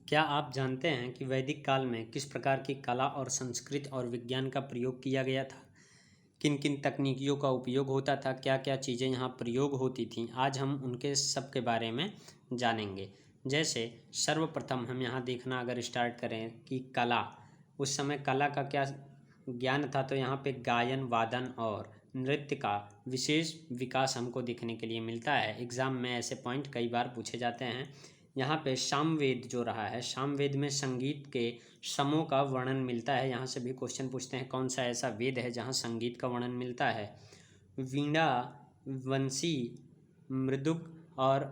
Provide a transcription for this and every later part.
क्या आप जानते हैं कि वैदिक काल में किस प्रकार की कला और संस्कृत और विज्ञान का प्रयोग किया गया था? किन किन तकनीकियों का उपयोग होता था, क्या क्या चीज़ें यहाँ प्रयोग होती थीं? आज हम उनके सब के बारे में जानेंगे। जैसे सर्वप्रथम हम यहाँ देखना अगर स्टार्ट करें कि कला, उस समय कला का क्या ज्ञान था, तो यहाँ पे गायन, वादन और नृत्य का विशेष विकास हमको देखने के लिए मिलता है। एग्ज़ाम में ऐसे पॉइंट कई बार पूछे जाते हैं। यहाँ पे सामवेद जो रहा है, सामवेद में संगीत के समों का वर्णन मिलता है। यहाँ से भी क्वेश्चन पूछते हैं कौन सा ऐसा वेद है जहाँ संगीत का वर्णन मिलता है। वीणा, वंशी, मृदुक और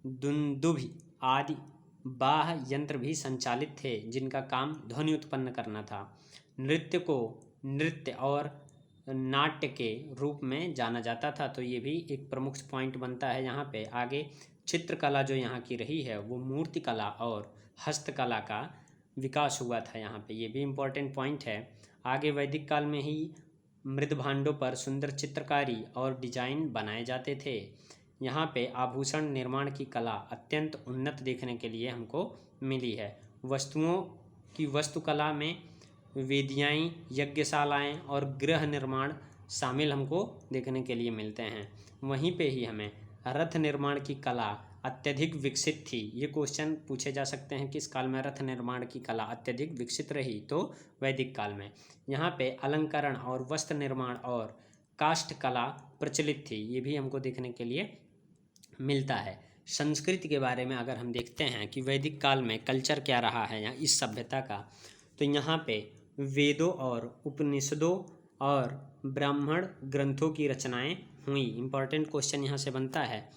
दुंदुभि आदि बाह्य यंत्र भी संचालित थे जिनका काम ध्वनि उत्पन्न करना था। नृत्य को नृत्य और नाट्य के रूप में जाना जाता था, तो ये भी एक प्रमुख पॉइंट बनता है। यहाँ पे आगे चित्रकला जो यहाँ की रही है वो मूर्तिकला और हस्तकला का विकास हुआ था। यहाँ पे ये भी इम्पोर्टेंट पॉइंट है। आगे वैदिक काल में ही मृद भांडों पर सुंदर चित्रकारी और डिजाइन बनाए जाते थे। यहाँ पे आभूषण निर्माण की कला अत्यंत उन्नत देखने के लिए हमको मिली है। वस्तुओं की वास्तुकला में वेदियाएँ, यज्ञशालाएँ और गृह निर्माण शामिल हमको देखने के लिए मिलते हैं। वहीं पे ही हमें रथ निर्माण की कला अत्यधिक विकसित थी। ये क्वेश्चन पूछे जा सकते हैं किस काल में रथ निर्माण की कला अत्यधिक विकसित रही, तो वैदिक काल में। यहाँ पे अलंकरण और वस्त्र निर्माण और काष्ठ कला प्रचलित थी, ये भी हमको देखने के लिए मिलता है। संस्कृति के बारे में अगर हम देखते हैं कि वैदिक काल में कल्चर क्या रहा है यहाँ इस सभ्यता का, तो यहाँ पे वेदों और उपनिषदों और ब्राह्मण ग्रंथों की रचनाएं हुई। इम्पॉर्टेंट क्वेश्चन यहाँ से बनता है।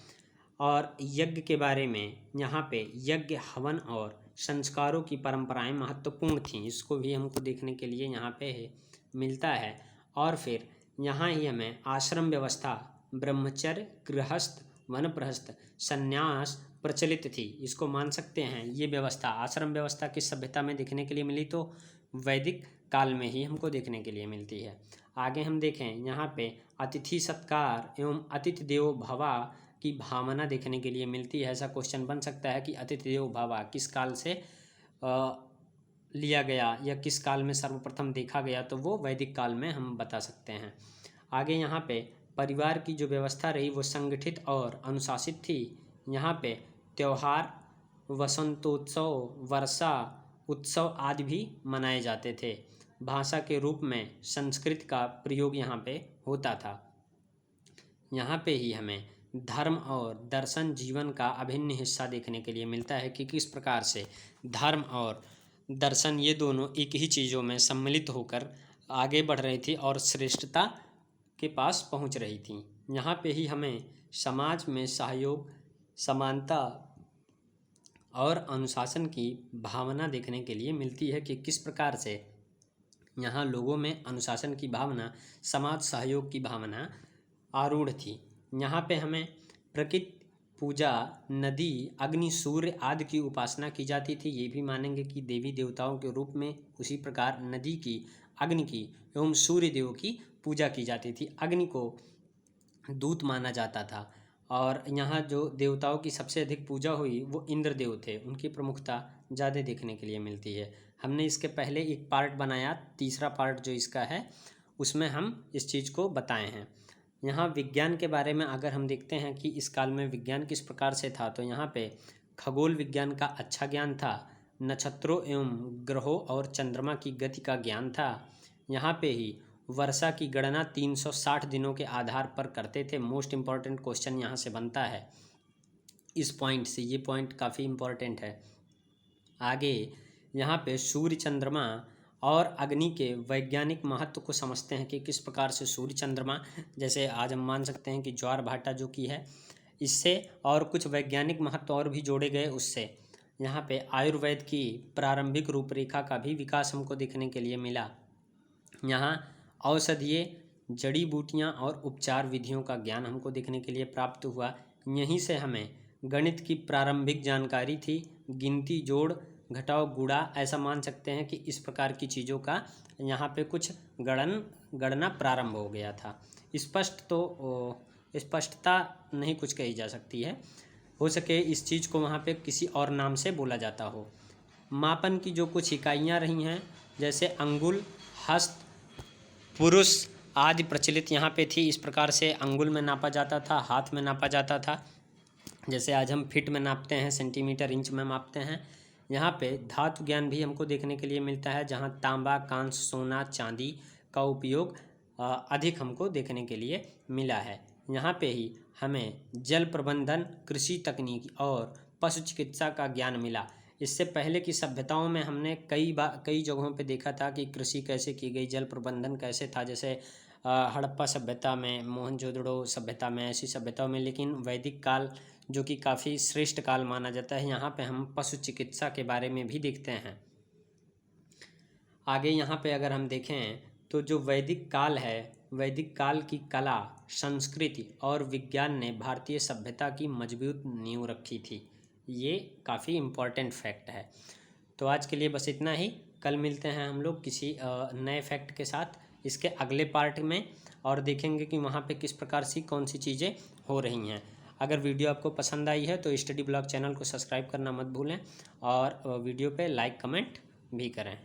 और यज्ञ के बारे में यहाँ पे यज्ञ, हवन और संस्कारों की परंपराएं महत्वपूर्ण थीं, इसको भी हमको देखने के लिए यहाँ पे मिलता है। और फिर यहाँ ही हमें आश्रम व्यवस्था, ब्रह्मचर्य, गृहस्थ, वानप्रस्थ, संन्यास प्रचलित थी। इसको मान सकते हैं ये व्यवस्था, आश्रम व्यवस्था किस सभ्यता में देखने के लिए मिली, तो वैदिक काल में ही हमको देखने के लिए मिलती है। आगे हम देखें यहाँ पे अतिथि सत्कार एवं अतिथि देवो भव की भावना देखने के लिए मिलती है। ऐसा क्वेश्चन बन सकता है कि अतिथि देवो भव किस काल से लिया गया या किस काल में सर्वप्रथम देखा गया, तो वो वैदिक काल में हम बता सकते हैं। आगे यहाँ पे परिवार की जो व्यवस्था रही वो संगठित और अनुशासित थी। यहाँ पे त्यौहार, वसंतोत्सव, वर्षा उत्सव आदि भी मनाए जाते थे। भाषा के रूप में संस्कृत का प्रयोग यहाँ पे होता था। यहाँ पे ही हमें धर्म और दर्शन जीवन का अभिन्न हिस्सा देखने के लिए मिलता है कि किस प्रकार से धर्म और दर्शन ये दोनों एक ही चीज़ों में सम्मिलित होकर आगे बढ़ रही थी और श्रेष्ठता के पास पहुँच रही थी। यहाँ पे ही हमें समाज में सहयोग, समानता और अनुशासन की भावना देखने के लिए मिलती है कि किस प्रकार से यहाँ लोगों में अनुशासन की भावना, समाज सहयोग की भावना आरूढ़ थी। यहाँ पे हमें प्रकृति पूजा, नदी, अग्नि, सूर्य आदि की उपासना की जाती थी। ये भी मानेंगे कि देवी देवताओं के रूप में उसी प्रकार नदी की, अग्नि की एवं सूर्य देव की पूजा की जाती थी। अग्नि को दूत माना जाता था और यहाँ जो देवताओं की सबसे अधिक पूजा हुई वो इंद्र देव थे, उनकी प्रमुखता ज़्यादा देखने के लिए मिलती है। हमने इसके पहले एक पार्ट बनाया, तीसरा पार्ट जो इसका है उसमें हम इस चीज़ को बताए हैं। यहाँ विज्ञान के बारे में अगर हम देखते हैं कि इस काल में विज्ञान किस प्रकार से था, तो यहाँ पे खगोल विज्ञान का अच्छा ज्ञान था। नक्षत्रों एवं ग्रहों और चंद्रमा की गति का ज्ञान था। यहाँ पे ही वर्षा की गणना 360 दिनों के आधार पर करते थे। मोस्ट इम्पॉर्टेंट क्वेश्चन यहाँ से बनता है इस पॉइंट से, ये पॉइंट काफ़ी इम्पॉर्टेंट है। आगे यहाँ पे सूर्य, चंद्रमा और अग्नि के वैज्ञानिक महत्व को समझते हैं कि किस प्रकार से सूर्य, चंद्रमा, जैसे आज हम मान सकते हैं कि ज्वार भाटा जो की है, इससे और कुछ वैज्ञानिक महत्व और भी जोड़े गए उससे। यहाँ पे आयुर्वेद की प्रारंभिक रूपरेखा का भी विकास हमको देखने के लिए मिला। यहाँ औषधीय जड़ी बूटियाँ और उपचार विधियों का ज्ञान हमको देखने के लिए प्राप्त हुआ। यहीं से हमें गणित की प्रारंभिक जानकारी थी। गिनती, जोड़, घटाव, गुणा, ऐसा मान सकते हैं कि इस प्रकार की चीज़ों का यहाँ पे कुछ गणना प्रारंभ हो गया था। स्पष्टता नहीं कुछ कही जा सकती है, हो सके इस चीज़ को वहाँ पे किसी और नाम से बोला जाता हो। मापन की जो कुछ इकाइयाँ रही हैं, जैसे अंगुल, हस्त, पुरुष आदि प्रचलित यहाँ पे थी। इस प्रकार से अंगुल में नापा जाता था, हाथ में नापा जाता था। जैसे आज हम फीट में नापते हैं, सेंटीमीटर, इंच में मापते हैं। यहाँ पे धातु ज्ञान भी हमको देखने के लिए मिलता है, जहाँ तांबा, कांस्य, सोना, चांदी का उपयोग अधिक हमको देखने के लिए मिला है। यहाँ पे ही हमें जल प्रबंधन, कृषि तकनीक और पशु चिकित्सा का ज्ञान मिला। इससे पहले की सभ्यताओं में हमने कई जगहों पे देखा था कि कृषि कैसे की गई, जल प्रबंधन कैसे था, जैसे हड़प्पा सभ्यता में, मोहनजोदड़ो सभ्यता में, ऐसी सभ्यताओं में। लेकिन वैदिक काल जो कि काफ़ी श्रेष्ठ काल माना जाता है, यहाँ पे हम पशु चिकित्सा के बारे में भी देखते हैं। आगे यहाँ पे अगर हम देखें तो जो वैदिक काल है, वैदिक काल की कला, संस्कृति और विज्ञान ने भारतीय सभ्यता की मजबूत नींव रखी थी। ये काफ़ी इम्पोर्टेंट फैक्ट है। तो आज के लिए बस इतना ही। कल मिलते हैं हम लोग किसी नए फैक्ट के साथ इसके अगले पार्ट में, और देखेंगे कि वहाँ पे किस प्रकार से कौन सी चीज़ें हो रही हैं। अगर वीडियो आपको पसंद आई है तो स्टडी ब्लॉग चैनल को सब्सक्राइब करना मत भूलें, और वीडियो पे लाइक कमेंट भी करें।